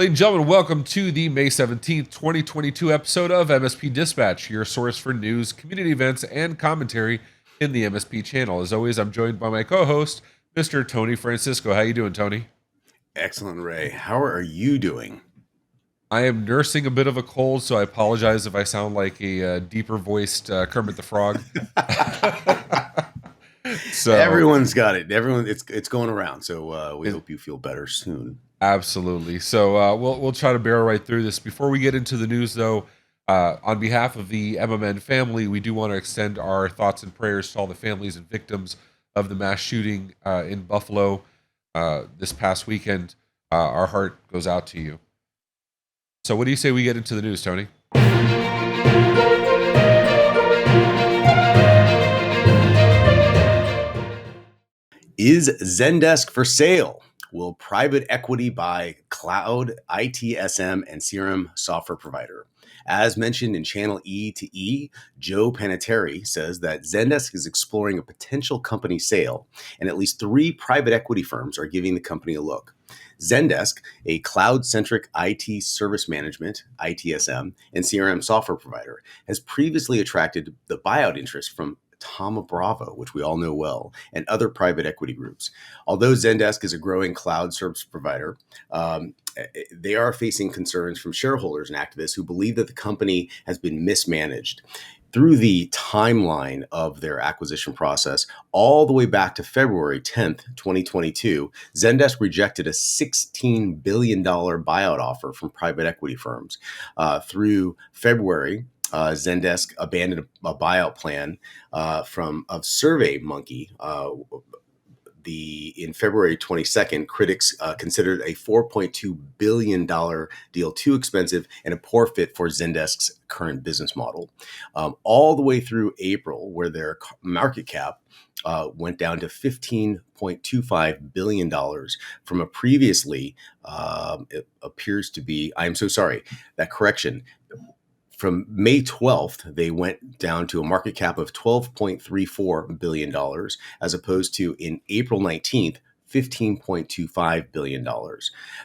Ladies and gentlemen, welcome to the May 17th, 2022 episode of MSP Dispatch, your source for news, community events, and commentary in the MSP channel. As always, I'm joined by my co-host, Mr. Tony Francisco. How you doing, Tony? Excellent, Ray. How are you doing? I am nursing a bit of a cold, so I apologize if I sound like a deeper-voiced Kermit the Frog. So everyone's got it. It's going around. So we hope you feel better soon. Absolutely. So we'll try to barrel right through this. Before we get into the news, though, on behalf of the MMN family, we do want to extend our thoughts and prayers to all the families and victims of the mass shooting in Buffalo this past weekend. Our heart goes out to you. So what do you say we get into the news, Tony? Is Zendesk for sale? Will private equity buy cloud, ITSM, and CRM software provider? As mentioned in Channel E to E, Joe Panettiere says that Zendesk is exploring a potential company sale, and at least 3 private equity firms are giving the company a look. Zendesk, a cloud-centric IT service management, ITSM, and CRM software provider, has previously attracted the buyout interest from Thoma Bravo, which we all know well, and other private equity groups. Although Zendesk is a growing cloud service provider, they are facing concerns from shareholders and activists who believe that the company has been mismanaged. Through the timeline of their acquisition process, all the way back to February 10th, 2022, Zendesk rejected a $16 billion buyout offer from private equity firms. Through February, Zendesk abandoned a buyout plan of SurveyMonkey. In February 22nd, critics considered a $4.2 billion deal too expensive and a poor fit for Zendesk's current business model. All the way through April, where their market cap went down to $15.25 billion from a previously, it appears to be, I'm so sorry, that correction. From May 12th, they went down to a market cap of $12.34 billion, as opposed to in April 19th, $15.25 billion.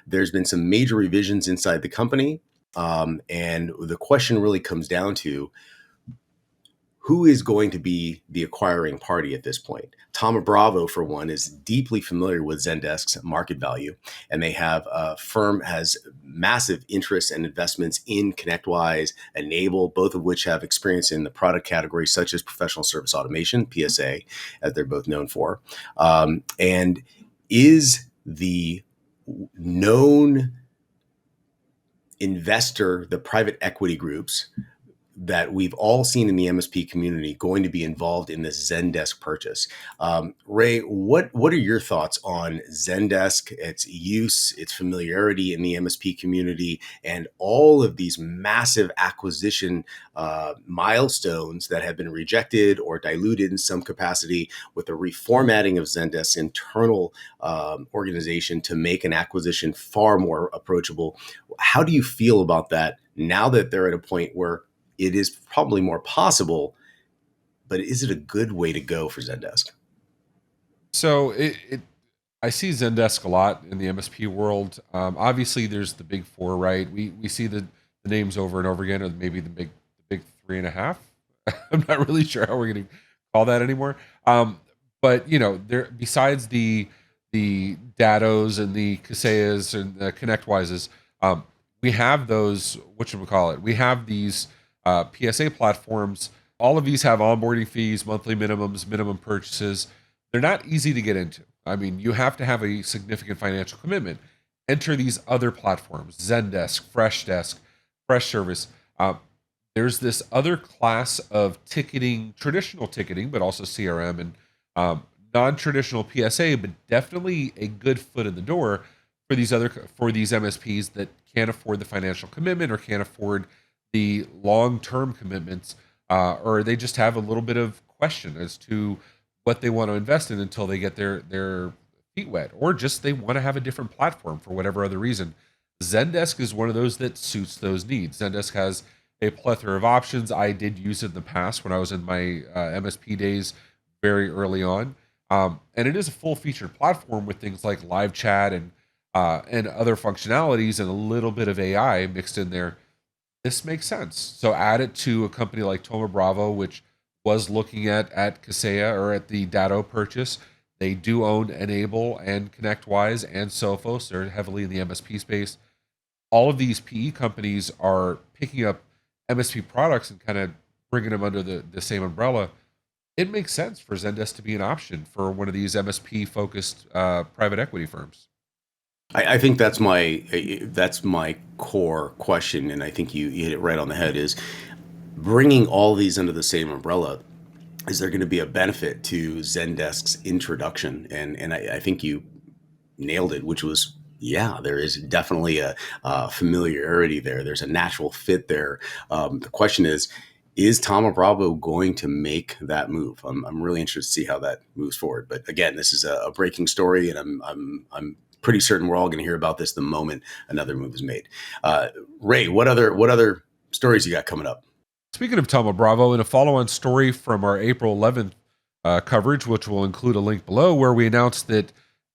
There's been some major revisions inside the company, and the question really comes down to who is going to be the acquiring party at this point. Thoma Bravo, for one, is deeply familiar with Zendesk's market value, and they have a firm has massive interests and investments in ConnectWise, Enable, both of which have experience in the product category, such as professional service automation, PSA, as they're both known for. And is the known investor, the private equity groups, that we've all seen in the MSP community going to be involved in this Zendesk purchase. Ray, what are your thoughts on Zendesk, its use, its familiarity in the MSP community, and all of these massive acquisition milestones that have been rejected or diluted in some capacity with the reformatting of Zendesk's internal organization to make an acquisition far more approachable? How do you feel about that now that they're at a point where it is probably more possible, but is it a good way to go for Zendesk? So I see Zendesk a lot in the MSP world. Obviously, there's the big 4, right? We see the names over and over again, or maybe the big 3.5. I'm not really sure how we're going to call that anymore. But there besides the Dattos and the Kaseyas and the ConnectWises, we have those. Whatchamacallit? We have these PSA platforms. All of these have onboarding fees, monthly minimums, minimum purchases. They're not easy to get into. I mean, you have to have a significant financial commitment. Enter these other platforms: Zendesk, Freshdesk, Freshservice. There's this other class of ticketing, traditional ticketing, but also CRM and non-traditional PSA, but definitely a good foot in the door for these MSPs that can't afford the financial commitment or can't afford the long-term commitments, or they just have a little bit of question as to what they want to invest in until they get their feet wet, or just they want to have a different platform for whatever other reason. Zendesk is one of those that suits those needs. Zendesk has a plethora of options. I did use it in the past when I was in my MSP days very early on. And it is a full-featured platform with things like live chat and and other functionalities and a little bit of AI mixed in there, this makes sense. So add it to a company like Toma Bravo, which was looking at Kaseya or at the Datto purchase. They do own Enable and ConnectWise and Sophos. They're heavily in the MSP space. All of these PE companies are picking up MSP products and kind of bringing them under the same umbrella. It makes sense for Zendesk to be an option for one of these MSP focused private equity firms. I think that's my core question, and I think you hit it right on the head. Is bringing all these under the same umbrella, is there going to be a benefit to Zendesk's introduction? And I think you nailed it, which was, yeah, there is definitely a familiarity there. There's a natural fit there. The question is Tama Bravo going to make that move? I'm really interested to see how that moves forward. But again, this is a breaking story, and I'm pretty certain we're all going to hear about this the moment another move is made. Ray, what other stories you got coming up? Speaking of Toma Bravo, in a follow-on story from our April 11th coverage, which will include a link below, where we announced that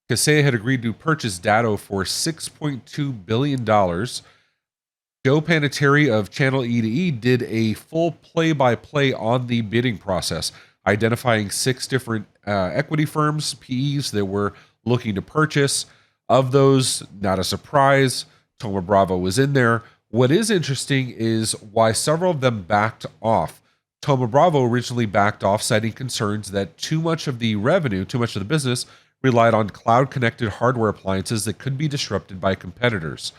Kaseya had agreed to purchase Datto for $6.2 billion. Joe Panettiere of Channel E2E did a full play-by-play on the bidding process, identifying 6 different equity firms, PEs, that were looking to purchase. Of those, not a surprise, Toma Bravo was in there. What is interesting is why several of them backed off. Toma Bravo originally backed off, citing concerns that too much of the revenue, too much of the business, relied on cloud-connected hardware appliances that could be disrupted by competitors.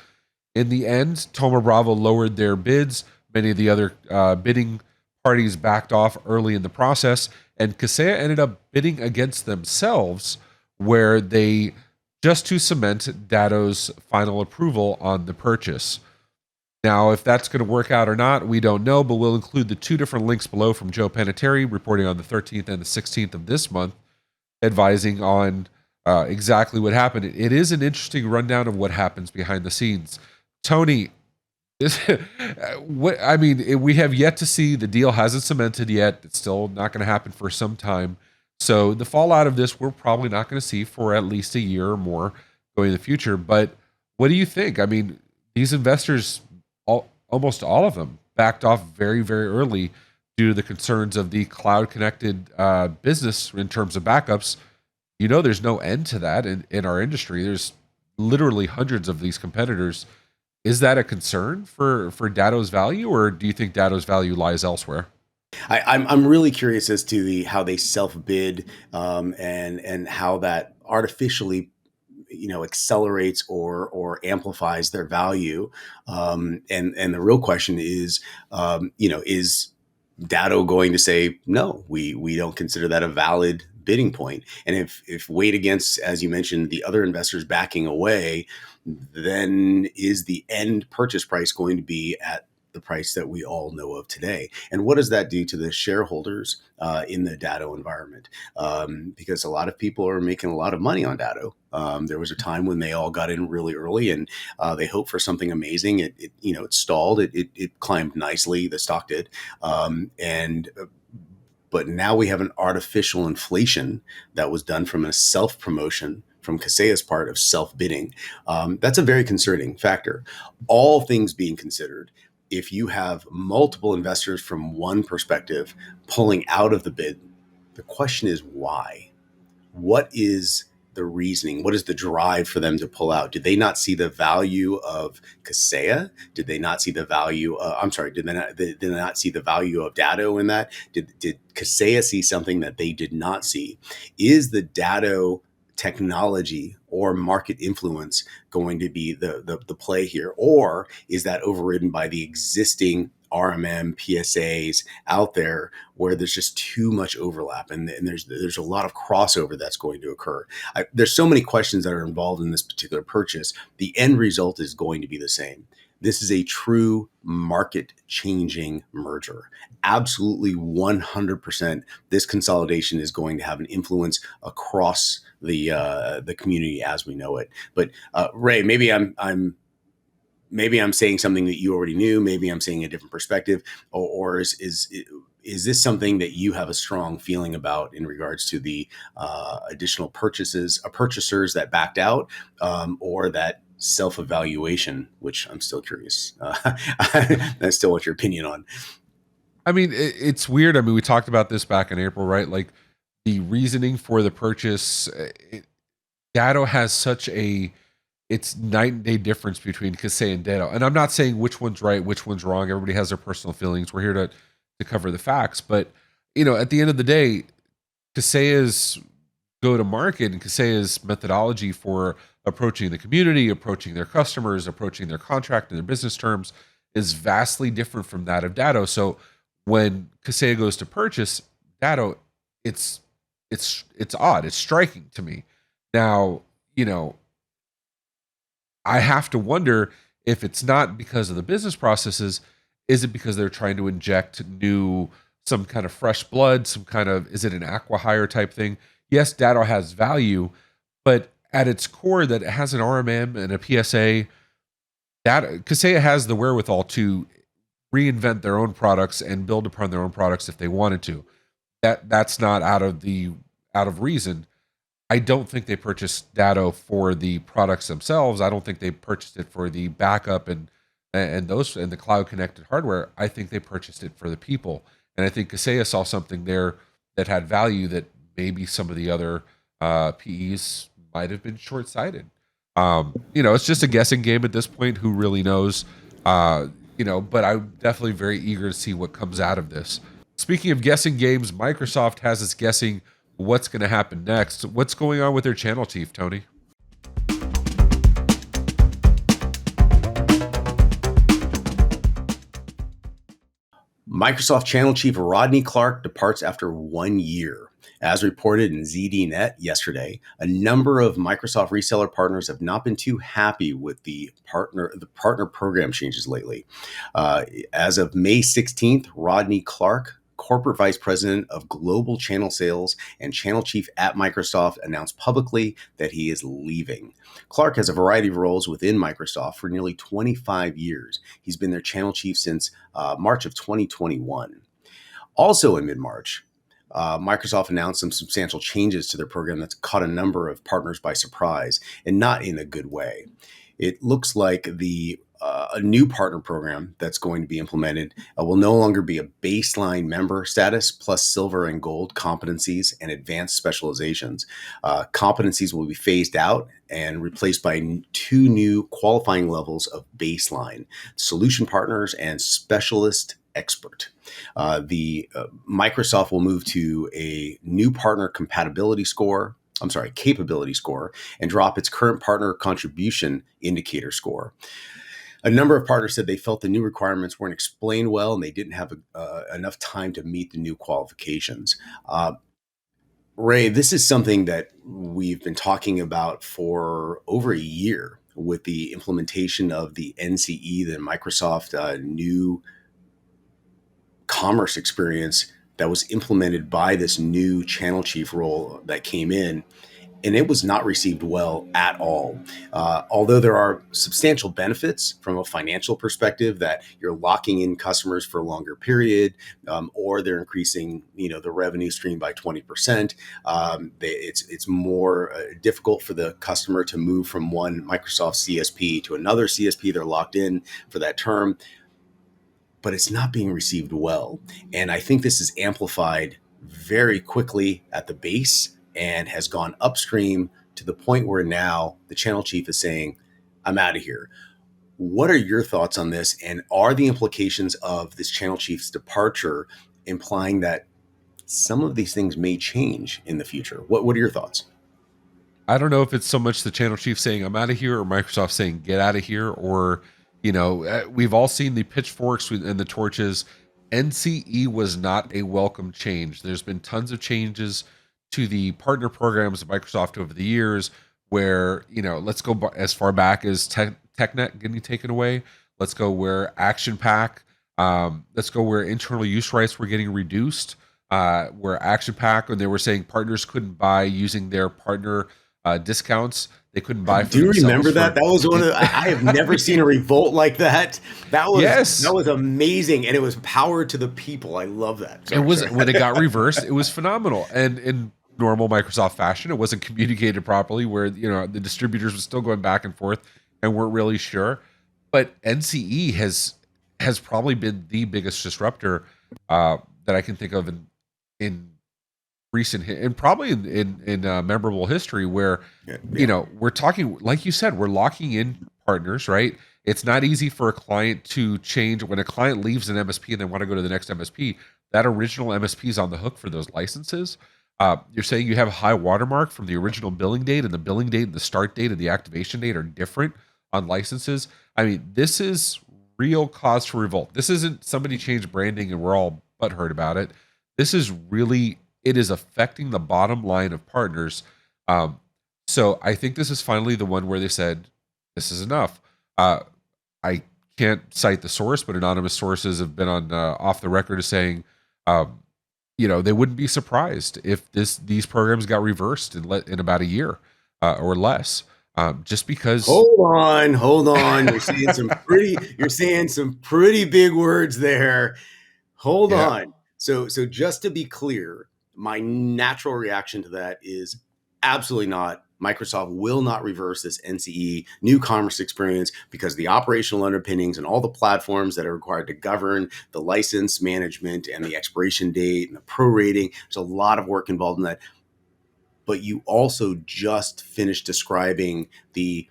In the end, Toma Bravo lowered their bids. Many of the other bidding parties backed off early in the process, and Kaseya ended up bidding against themselves, where they just to cement Datto's final approval on the purchase. Now, if that's going to work out or not, we don't know, but we'll include the 2 different links below from Joe Panettiere, reporting on the 13th and the 16th of this month, advising on exactly what happened. It is an interesting rundown of what happens behind the scenes. Tony, we have yet to see. The deal hasn't cemented yet. It's still not going to happen for some time. So the fallout of this, we're probably not going to see for at least a year or more going in the future. But what do you think? I mean, these investors, almost all of them, backed off very, very early due to the concerns of the cloud-connected business in terms of backups. There's no end to that in our industry. There's literally hundreds of these competitors. Is that a concern for Datto's value, or do you think Datto's value lies elsewhere? I'm really curious as to how they self bid, and how that artificially accelerates or amplifies their value. And the real question is, is Datto going to say no? We don't consider that a valid bidding point. And if weighed against, as you mentioned, the other investors backing away, then is the end purchase price going to be at the price that we all know of today? And what does that do to the shareholders in the Datto environment? Because a lot of people are making a lot of money on Datto. There was a time when they all got in really early, and they hoped for something amazing. It stalled. It climbed nicely. The stock did, but now we have an artificial inflation that was done from a self promotion from Kaseya's part of self bidding. That's a very concerning factor. All things being considered, if you have multiple investors from one perspective pulling out of the bid, the question is why? What is the reasoning? What is the drive for them to pull out? Did they not see the value of Kaseya? Did they not see the value? Did they not see the value of Datto in that? Did Kaseya see something that they did not see? Is the Datto technology or market influence going to be the play here, or is that overridden by the existing RMM PSAs out there where there's just too much overlap, and there's a lot of crossover that's going to occur? There's so many questions that are involved in this particular purchase. The end result is going to be the same. This is a true market changing merger. Absolutely 100%. This consolidation is going to have an influence across the community as we know it. But Ray, maybe I'm saying something that you already knew. Maybe I'm saying a different perspective, or is this something that you have a strong feeling about in regards to the additional purchasers that backed out, or that self-evaluation, which I'm still curious. I still want your opinion on. I mean, it's weird. I mean, we talked about this back in April, right? Like the reasoning for the purchase. Datto has such a it's night and day difference between Kaseya and Datto. And I'm not saying which one's right, which one's wrong. Everybody has their personal feelings. We're here to cover the facts. But at the end of the day, Kaseya's go to market and Kaseya's methodology for approaching the community, approaching their customers, approaching their contract and their business terms is vastly different from that of Datto. So when Kaseya goes to purchase Datto, it's odd. It's striking to me. Now, I have to wonder if it's not because of the business processes, is it because they're trying to inject some kind of fresh blood, is it an acqui-hire type thing? Yes, Datto has value, but at its core that it has an RMM and a PSA, Kaseya has the wherewithal to reinvent their own products and build upon their own products if they wanted to. That's not out of reason. I don't think they purchased Datto for the products themselves. I don't think they purchased it for the backup and the cloud connected hardware. I think they purchased it for the people. And I think Kaseya saw something there that had value that maybe some of the other PEs might have been short sighted. It's just a guessing game at this point. Who really knows? But I'm definitely very eager to see what comes out of this. Speaking of guessing games, Microsoft has us guessing what's going to happen next. What's going on with their channel chief, Tony? Microsoft channel chief Rodney Clark departs after 1 year. As reported in ZDNet yesterday, a number of Microsoft reseller partners have not been too happy with the partner program changes lately. As of May 16th, Rodney Clark, Corporate Vice President of Global Channel Sales and Channel Chief at Microsoft, announced publicly that he is leaving. Clark has a variety of roles within Microsoft for nearly 25 years. He's been their channel chief since March of 2021. Also in mid-March, Microsoft announced some substantial changes to their program that's caught a number of partners by surprise, and not in a good way. It looks like a new partner program that's going to be implemented will no longer be a baseline member status plus silver and gold competencies and advanced specializations. Competencies will be phased out and replaced by 2 new qualifying levels of baseline: solution partners and specialist expert. Microsoft will move to a new partner capability score, and drop its current partner contribution indicator score. A number of partners said they felt the new requirements weren't explained well and they didn't have enough time to meet the new qualifications. Ray, this is something that we've been talking about for over a year with the implementation of the NCE, the Microsoft new commerce experience that was implemented by this new channel chief role that came in. And it was not received well at all. Although there are substantial benefits from a financial perspective, that you're locking in customers for a longer period, or they're increasing, the revenue stream by 20%. It's more difficult for the customer to move from one Microsoft CSP to another CSP. They're locked in for that term, but it's not being received well. And I think this is amplified very quickly at the base and has gone upstream to the point where now the channel chief is saying, I'm out of here. What are your thoughts on this? And are the implications of this channel chief's departure implying that some of these things may change in the future? What are your thoughts? I don't know if it's so much the channel chief saying I'm out of here or Microsoft saying get out of here, or we've all seen the pitchforks and the torches. NCE was not a welcome change. There's been tons of changes to the partner programs of Microsoft over the years, where let's go as far back as TechNet getting taken away. Let's go where Action Pack. Let's go where internal use rights were getting reduced. Where Action Pack, when they were saying partners couldn't buy using their partner discounts, They couldn't buy for Do you themselves remember for that? That was one of the, I have never seen a revolt like that. That yes. was amazing, and it was power to the people. I love that. It was Sorry. when it got reversed, it was phenomenal. And in normal Microsoft fashion, it wasn't communicated properly where, the distributors were still going back and forth and weren't really sure. But NCE has probably been the biggest disruptor that I can think of in recent and probably in memorable history where we're talking, like you said, we're locking in partners, right? It's not easy for a client to change. When a client leaves an MSP and they want to go to the next MSP, that original MSP is on the hook for those licenses. You're saying you have a high watermark from the original billing date, and the billing date and the start date and the activation date are different on licenses. I mean, this is real cause for revolt. This isn't somebody changed branding and we're all butthurt about it. This is really, it is affecting the bottom line of partners. So I think this is finally the one where they said, this is enough. I can't cite the source, but anonymous sources have been on off the record as saying, they wouldn't be surprised if these programs got reversed in about a year or less, just because. Hold on. You're saying some pretty big words there. Hold on. So just to be clear, my natural reaction to that is absolutely not. Microsoft will not reverse this NCE new commerce experience because the operational underpinnings and all the platforms that are required to govern the license management and the expiration date and the prorating. There's a lot of work involved in that. But you also just finished describing the,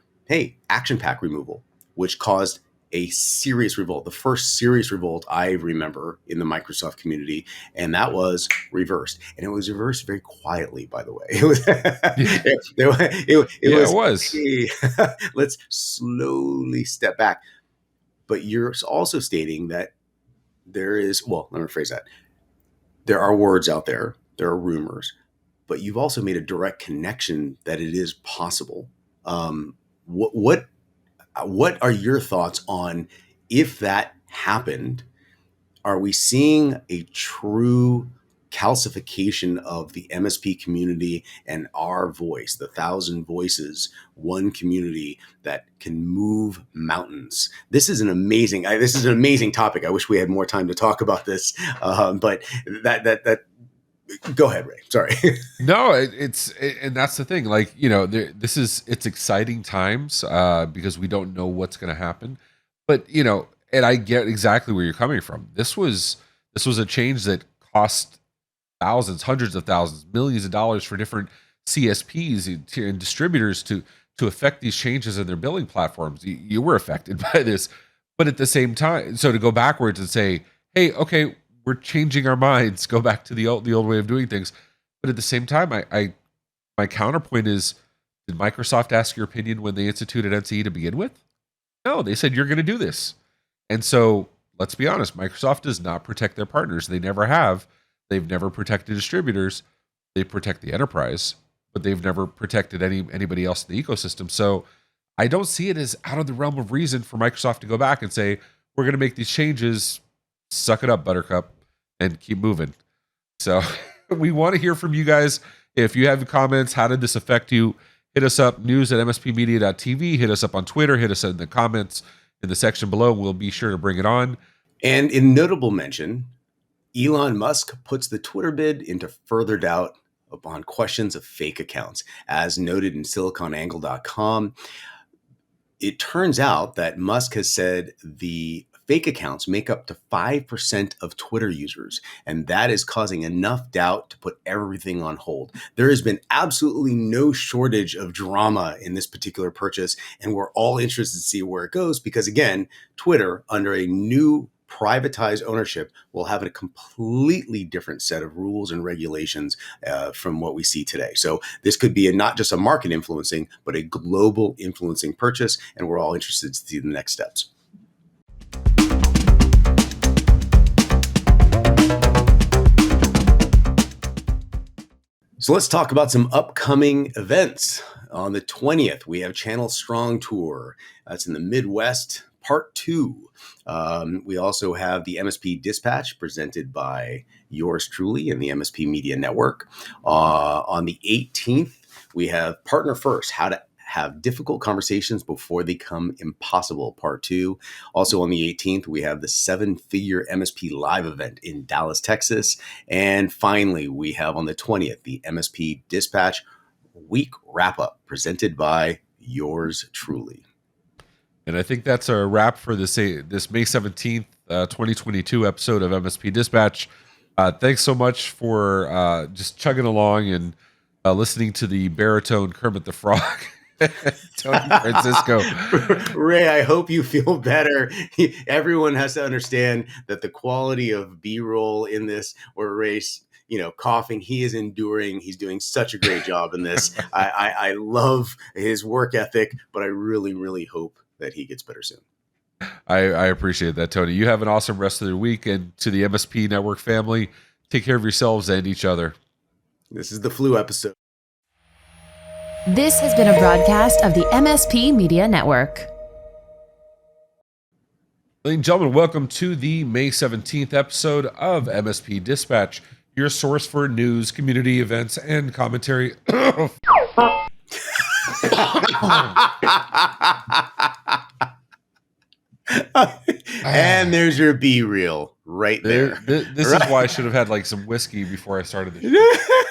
action pack removal, which caused a serious revolt, the first serious revolt I remember in the Microsoft community, and that was reversed. And it was reversed very quietly, by the way. It was, it was. Hey, let's slowly step back. But you're also stating that there is, let me rephrase that. There are words out there, there are rumors, but you've also made a direct connection that it is possible. What are your thoughts on if that happened? Are we seeing a true calcification of the MSP community and our voice, the 1,000 voices, one community that can move mountains? This is an amazing topic. I wish we had more time to talk about this, but that. Go ahead, Ray. Sorry. No, and that's the thing. Like, it's exciting times because we don't know what's going to happen. But, and I get exactly where you're coming from. This was a change that cost thousands, hundreds of thousands, millions of dollars for different CSPs and distributors to affect these changes in their billing platforms. You were affected by this. But at the same time, so to go backwards and say, hey, okay, we're changing our minds, go back to the old way of doing things. But at the same time, my counterpoint is, did Microsoft ask your opinion when they instituted NCE to begin with? No, they said you're going to do this. And so let's be honest, Microsoft does not protect their partners. They never have. They've never protected distributors. They protect the enterprise, but they've never protected anybody else in the ecosystem. So I don't see it as out of the realm of reason for Microsoft to go back and say, we're going to make these changes. Suck it up, Buttercup, and keep moving. So we want to hear from you guys. If you have comments, how did this affect you? Hit us up, news@mspmedia.tv. Hit us up on Twitter. Hit us in the comments in the section below. We'll be sure to bring it on. And in notable mention, Elon Musk puts the Twitter bid into further doubt upon questions of fake accounts. As noted in siliconangle.com, it turns out that Musk has said the fake accounts make up to 5% of Twitter users, and that is causing enough doubt to put everything on hold. There has been absolutely no shortage of drama in this particular purchase, and we're all interested to see where it goes because, again, Twitter, under a new privatized ownership, will have a completely different set of rules and regulations from what we see today. So this could be not just a market influencing, but a global influencing purchase, and we're all interested to see the next steps. So let's talk about some upcoming events. On the 20th, we have Channel Strong Tour. That's in the Midwest, Part 2. We also have the MSP Dispatch presented by yours truly and the MSP Media Network. On the 18th, we have Partner First, how have difficult conversations before they become impossible, part 2. Also on the 18th, we have the 7-figure MSP live event in Dallas, Texas. And finally, we have on the 20th, the MSP Dispatch week wrap up presented by yours truly. And I think that's a wrap for this May 17th, 2022 episode of MSP Dispatch. Thanks so much for just chugging along and listening to the baritone Kermit the Frog, Tony Francisco. Ray, I hope you feel better. Everyone has to understand that the quality of B-roll in this, or Ray's, coughing, he is enduring. He's doing such a great job in this. I love his work ethic, but I really, really hope that he gets better soon. I appreciate that, Tony. You have an awesome rest of the week, and to the MSP Network family, take care of yourselves and each other. This is the flu episode. This has been a broadcast of the MSP Media Network. Ladies and gentlemen, welcome to the May 17th episode of MSP Dispatch, your source for news, community events, and commentary. And there's your B-reel right there. This is why I should have had like some whiskey before I started the show.